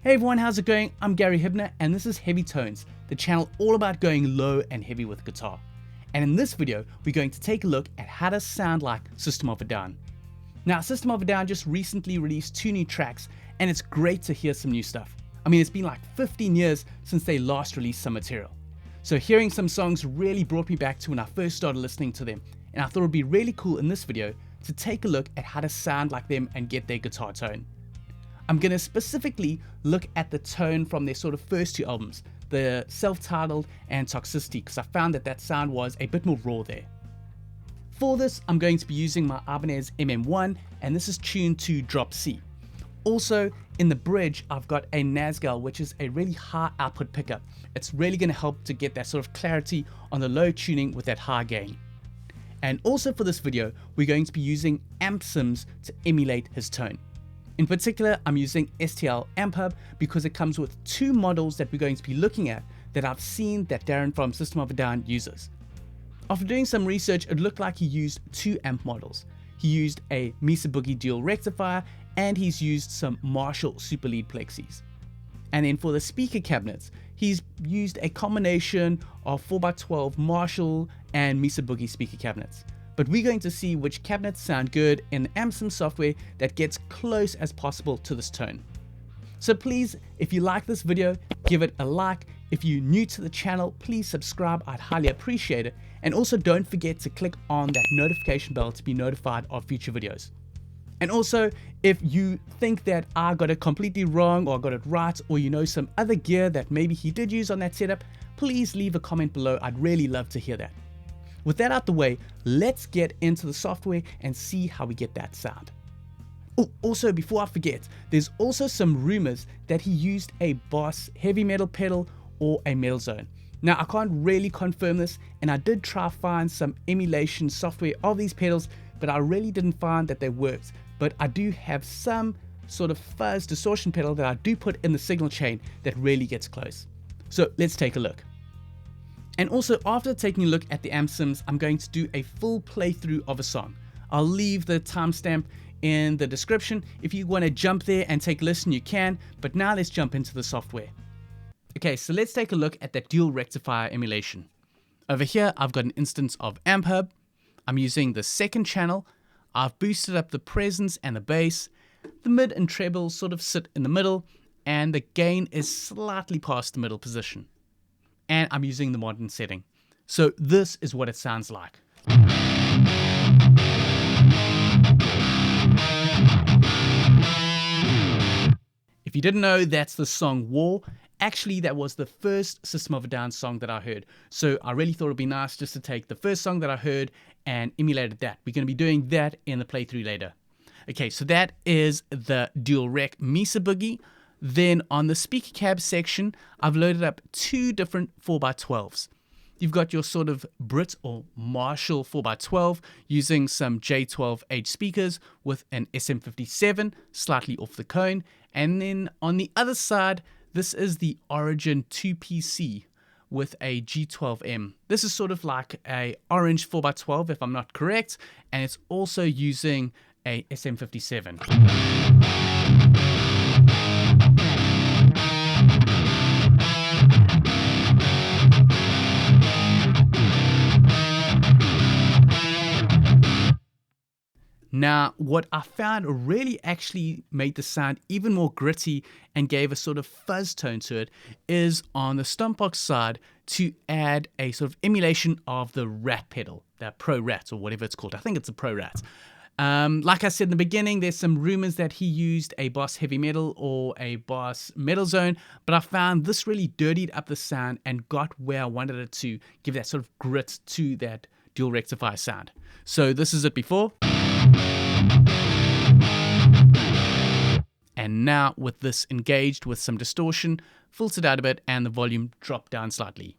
Hey everyone, how's it going? I'm Gary Hibner and this is Heavy Tones, the channel all about going low and heavy with guitar. And in this video, we're going to take a look at how to sound like System of a Down. Now, System of a Down just recently released 2 new tracks and it's great to hear some new stuff. I mean, it's been like 15 years since they last released some material. So hearing some songs really brought me back to when I first started listening to them, and I thought it would be really cool in this video to take a look at how to sound like them and get their guitar tone. I'm going to specifically look at the tone from their sort of first 2 albums, the self-titled and Toxicity, because I found that that sound was a bit more raw there. For this, I'm going to be using my Ibanez MM1, and this is tuned to drop C. Also, in the bridge, I've got a Nazgul, which is a really high output pickup. It's really going to help to get that sort of clarity on the low tuning with that high gain. And also for this video, we're going to be using amp sims to emulate his tone. In particular, I'm using STL Amphub because it comes with 2 models that we're going to be looking at that I've seen that Darren from System of a Down uses. After doing some research, it looked like he used 2 amp models. He used a Mesa Boogie dual rectifier and he's used some Marshall Super Lead Plexis. And then for the speaker cabinets, he's used a combination of 4x12 Marshall and Mesa Boogie speaker cabinets. But we're going to see which cabinets sound good in the AmpSim software that gets close as possible to this tone. So please, if you like this video, give it a like. If you're new to the channel, please subscribe, I'd highly appreciate it. And also don't forget to click on that notification bell to be notified of future videos. And also, if you think that I got it completely wrong or I got it right, or you know some other gear that maybe he did use on that setup, please leave a comment below. I'd really love to hear that. With that out the way, let's get into the software and see how we get that sound. Oh, also before I forget, there's also some rumors that he used a Boss heavy metal pedal or a metal zone. Now I can't really confirm this, and I did try to find some emulation software of these pedals, but I really didn't find that they worked. But I do have some sort of fuzz distortion pedal that I do put in the signal chain that really gets close. So let's take a look. And also, after taking a look at the amp sims, I'm going to do a full playthrough of a song. I'll leave the timestamp in the description. If you want to jump there and take a listen, you can. But now let's jump into the software. Okay, so let's take a look at that dual rectifier emulation. Over here, I've got an instance of Amphub. I'm using the 2nd channel. I've boosted up the presence and the bass. The mid and treble sort of sit in the middle, and the gain is slightly past the middle position. And I'm using the modern setting. So this is what it sounds like. If you didn't know, that's the song War. Actually, that was the first System of a Down song that I heard. So I really thought it'd be nice just to take the first song that I heard and emulated that. We're going to be doing that in the playthrough later. Okay, so that is the dual rec Mesa Boogie. Then on the speaker cab section, I've loaded up 2 different 4x12s. You've got your sort of Brit or Marshall 4x12 using some J12H speakers with an SM57 slightly off the cone. And then on the other side, this is the Origin 2PC with a G12M. This is sort of like a orange 4x12 if I'm not correct, and it's also using a SM57. Now, what I found really actually made the sound even more gritty and gave a sort of fuzz tone to it is on the Stompbox side to add a sort of emulation of the Rat pedal, that Pro Rat or whatever it's called. I think it's a Pro Rat. Like I said in the beginning, there's some rumors that he used a Boss heavy metal or a Boss metal zone, but I found this really dirtied up the sound and got where I wanted it to give that sort of grit to that dual rectifier sound. So this is it before. And now with this engaged with some distortion, filtered out a bit and the volume dropped down slightly.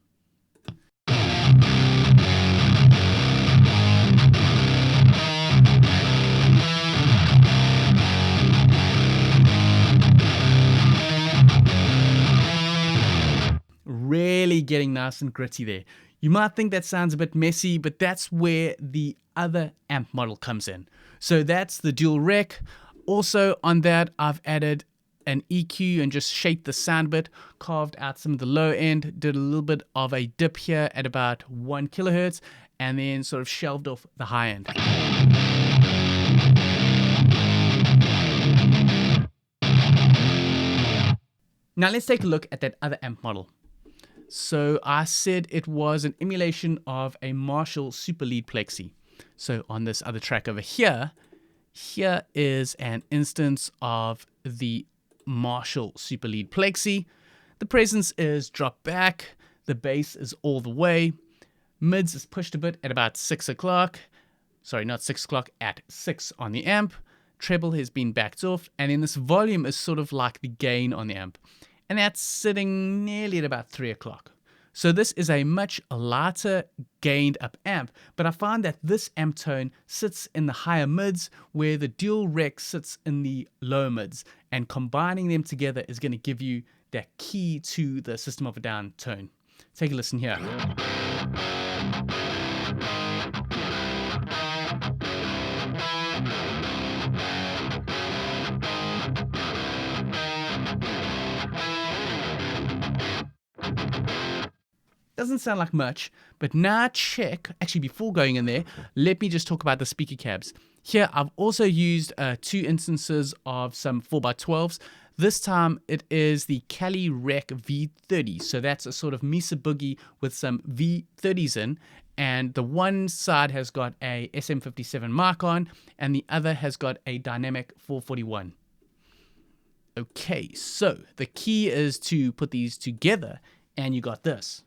Really getting nice and gritty there. You might think that sounds a bit messy, but that's where the other amp model comes in. So that's the dual rec. Also on that, I've added an EQ and just shaped the sound bit, carved out some of the low end, did a little bit of a dip here at about 1 kilohertz, and then sort of shelved off the high end. Now let's take a look at that other amp model. So I said it was an emulation of a Marshall Super Lead Plexi. So on this other track over here, here is an instance of the Marshall Super Lead Plexi. The presence is dropped back, the bass is all the way, mids is pushed a bit at about 6 o'clock, sorry, not 6 o'clock, at 6 on the amp, treble has been backed off, and then this volume is sort of like the gain on the amp, and that's sitting nearly at about 3 o'clock. So this is a much lighter gained up amp, but I find that this amp tone sits in the higher mids where the dual rec sits in the low mids, and combining them together is going to give you that key to the System of a Down tone. Take a listen here. Doesn't sound like much, but now check, actually before going in there, let me just talk about the speaker cabs. Here I've also used 2 instances of some 4x12s. This time it is the Cali Rec V30, so that's a sort of Mesa Boogie with some V30s in, and the one side has got a SM57 mic on, and the other has got a dynamic 441. Okay, so the key is to put these together, and you got this.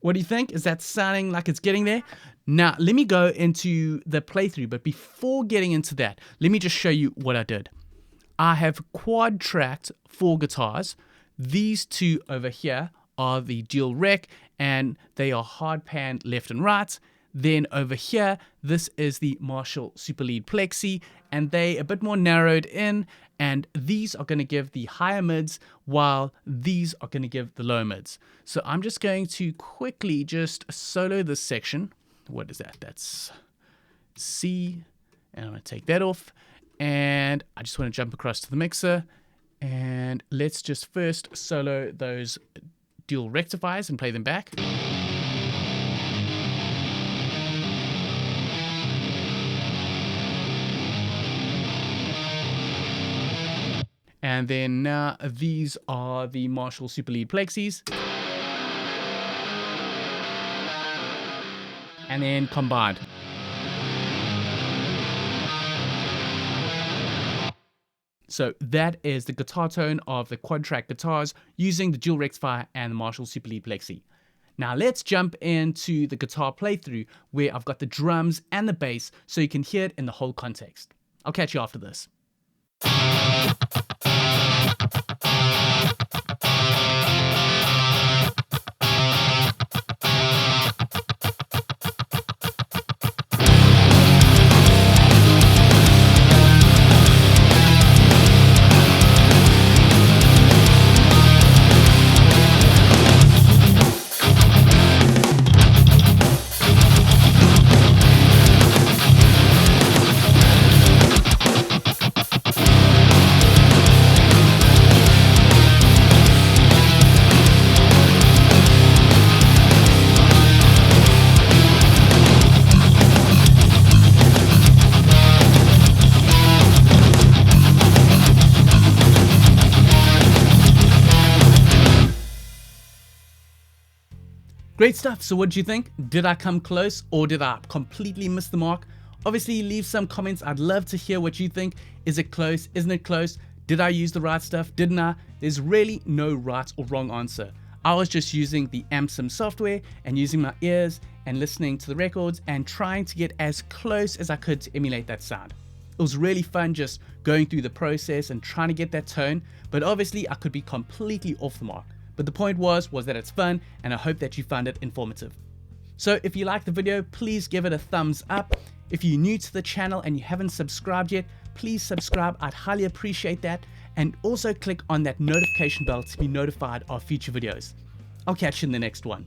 What do you think? Is that sounding like it's getting there? Now, let me go into the playthrough, but before getting into that, let me just show you what I did. I have quad tracked 4 guitars. These 2 over here are the dual rec, and they are hard pan left and right. Then over here, this is the Marshall Super Lead Plexi, and they a bit more narrowed in, and these are going to give the higher mids, while these are going to give the low mids. So I'm just going to quickly just solo this section. What is that? That's C, and I'm going to take that off, and I just want to jump across to the mixer, and let's just first solo those dual rectifiers and play them back. And then now these are the Marshall Super Lead Plexis. And then combined. So that is the guitar tone of the quad track guitars using the dual rectifier and the Marshall Super Lead Plexi. Now let's jump into the guitar playthrough where I've got the drums and the bass so you can hear it in the whole context. I'll catch you after this. Great stuff. So what did you think? Did I come close or did I completely miss the mark? Obviously leave some comments. I'd love to hear what you think. Is it close? Isn't it close? Did I use the right stuff? Didn't I? There's really no right or wrong answer. I was just using the AmpSim software and using my ears and listening to the records and trying to get as close as I could to emulate that sound. It was really fun just going through the process and trying to get that tone, but obviously I could be completely off the mark. But the point was that it's fun, and I hope that you found it informative. So if you like the video, please give it a thumbs up. If you're new to the channel and you haven't subscribed yet, please subscribe. I'd highly appreciate that. And also click on that notification bell to be notified of future videos. I'll catch you in the next one.